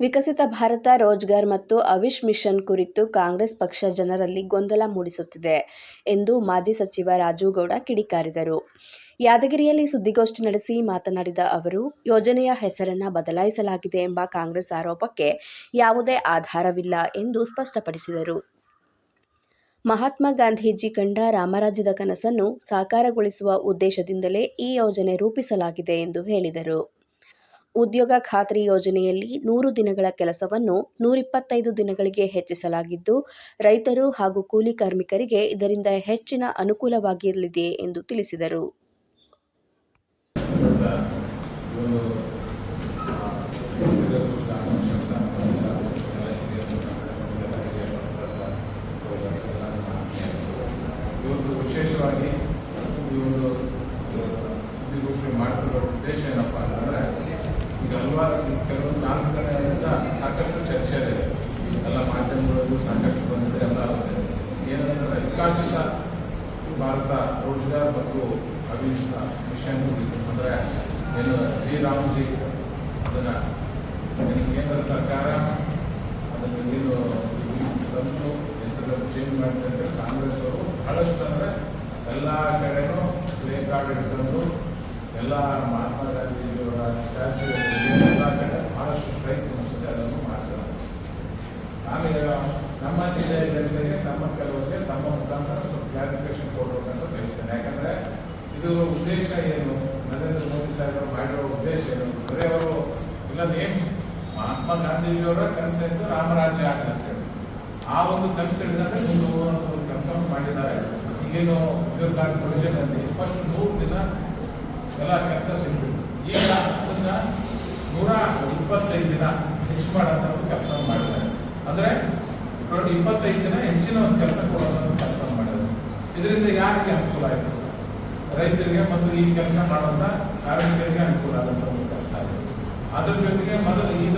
ವಿಕಸಿತ ಭಾರತ ರೋಜ್ಗಾರ್ ಮತ್ತು ಆಯುಷ್ ಮಿಷನ್ ಕುರಿತು ಕಾಂಗ್ರೆಸ್ ಪಕ್ಷ ಜನರಲ್ಲಿ ಗೊಂದಲ ಮೂಡಿಸುತ್ತಿದೆ ಎಂದು ಮಾಜಿ ಸಚಿವ ರಾಜುಗೌಡ ಕಿಡಿಕಾರಿದರು. ಯಾದಗಿರಿಯಲ್ಲಿ ಸುದ್ದಿಗೋಷ್ಠಿ ನಡೆಸಿ ಮಾತನಾಡಿದ ಅವರು, ಯೋಜನೆಯ ಹೆಸರನ್ನು ಬದಲಾಯಿಸಲಾಗಿದೆ ಎಂಬ ಕಾಂಗ್ರೆಸ್ ಆರೋಪಕ್ಕೆ ಯಾವುದೇ ಆಧಾರವಿಲ್ಲ ಎಂದು ಸ್ಪಷ್ಟಪಡಿಸಿದರು. ಮಹಾತ್ಮ ಗಾಂಧೀಜಿ ಕಂಡ ರಾಮರಾಜ್ಯದ ಕನಸನ್ನು ಸಾಕಾರಗೊಳಿಸುವ ಉದ್ದೇಶದಿಂದಲೇ ಈ ಯೋಜನೆ ರೂಪಿಸಲಾಗಿದೆ ಎಂದು ಹೇಳಿದರು. ಉದ್ಯೋಗ ಖಾತ್ರಿ ಯೋಜನೆಯಲ್ಲಿ 100 ದಿನಗಳ ಕೆಲಸವನ್ನು 125 ದಿನಗಳಿಗೆ ಹೆಚ್ಚಿಸಲಾಗಿದ್ದು, ರೈತರು ಹಾಗೂ ಕೂಲಿ ಕಾರ್ಮಿಕರಿಗೆ ಇದರಿಂದ ಹೆಚ್ಚಿನ ಅನುಕೂಲವಾಗಲಿದೆ ಎಂದು ತಿಳಿಸಿದರು. ವಿಶೇಷವಾಗಿ ಈ ಒಂದು ಸುದ್ದಿಗೋಷ್ಠಿ ಮಾಡ್ತಿರೋ ಉದ್ದೇಶ ಏನಪ್ಪ ಅಂತಂದರೆ, ಈಗ ಹಲವಾರು ಕೆಲವೊಂದು 4 ದಿನಗಳಿಂದ ಸಾಕಷ್ಟು ಚರ್ಚೆ ಇದೆ. ಎಲ್ಲ ಮಾಧ್ಯಮಗಳಲ್ಲೂ ಸಾಕಷ್ಟು ಬಂದಿದೆ. ಎಲ್ಲ ಏನಂದರೆ ವಿಕಸಿತ ಭಾರತ ರೋಜ್ಗಾರ್ ಮತ್ತು ಆಯುಷ್ ಮಿಷನ್ ಅಂದರೆ ಏನು ರಾಮಜಿ ಅದನ್ನು ಕೇಂದ್ರ ಸರ್ಕಾರ ಅದನ್ನು ಏನು ತಂದು ಹೆಸರನ್ನು ಚೇಂಜ್ ಮಾಡಿದಂತೆ ಕಾಂಗ್ರೆಸ್ ಅವರು ಬಹಳಷ್ಟು ಅಂದರೆ ಎಲ್ಲ ಕಡೆನೂ ಪ್ಲೇ ಕಾರ್ಡ್ ಇಟ್ಕೊಂಡು ಎಲ್ಲ ಮಹಾತ್ಮ ಗಾಂಧೀಜಿಯವರ ಸ್ಟ್ಯಾಚ್ಯೂ ಎಲ್ಲ ಕಡೆ ಬಹಳಷ್ಟು ಸ್ಟ್ರೈಕ್ ಅನಿಸುತ್ತೆ, ಅದನ್ನು ಮಾಡ್ತಾರೆ. ಆಮೇಲೆ ನಮ್ಮ ಜಿಲ್ಲೆಯ ಜನತೆಗೆ ನಮ್ಮ ಕೆಲವರಿಗೆ ತಮ್ಮ ಮುಖಾಂತರ ಸ್ವಲ್ಪ ಕ್ಲಾರಿಫಿಕೇಶನ್ ಕೊಡಬೇಕಂತ ಬಯಸ್ತೇನೆ. ಯಾಕಂದರೆ ಇದು ಉದ್ದೇಶ ಏನು, ನರೇಂದ್ರ ಮೋದಿ ಸಾಹೇಬರು ಮಾಡಿರೋ ಉದ್ದೇಶ ಏನು, ಬರೀ ಅವರು ಇಲ್ಲದೇನು ಮಹಾತ್ಮ ಗಾಂಧೀಜಿಯವರ ಕನಸು ಇತ್ತು ರಾಮರಾಜ್ಯ ಆಗಲಿ, ಆ ಒಂದು ಕನಸು ಹಿಡಿದಂತೆ ಮುಂದೆ ಹೋಗುವಂಥ ಒಂದು ಕೆಲಸವನ್ನು ಮಾಡಿದ್ದಾರೆ. ಈಗೇನು ಉದ್ಯೋಗ ಖಾತ್ರಿ ಯೋಜನೆಯಲ್ಲಿ ಫಸ್ಟ್ 100 ದಿನ ಎಲ್ಲ ಕೆಲಸ ಸಿಗ್ತಿತ್ತು. ಈಗ ಅದನ್ನು 125 ದಿನ ಹೆಚ್ಚು ಮಾಡೋಂಥ ಒಂದು ಕೆಲಸವನ್ನು ಮಾಡಿದ್ದಾರೆ. ಅಂದರೆ 25 ದಿನ ಹೆಚ್ಚಿನ ಒಂದು ಕೆಲಸ ಕೊಡುವಂಥ ಕೆಲಸವನ್ನು ಮಾಡಿದ್ದಾರೆ. ಇದರಿಂದ ಯಾರಿಗೆ ಅನುಕೂಲ ಆಯಿತು? ರೈತರಿಗೆ ಮತ್ತು ಈ ಕೆಲಸ ಮಾಡುವಂಥ ಕಾರ್ಮಿಕರಿಗೆ ಅನುಕೂಲ ಆದಂಥ ಒಂದು ಕೆಲಸ ಆಯಿತು. ಅದರ ಜೊತೆಗೆ ಮೊದಲು ಈಗ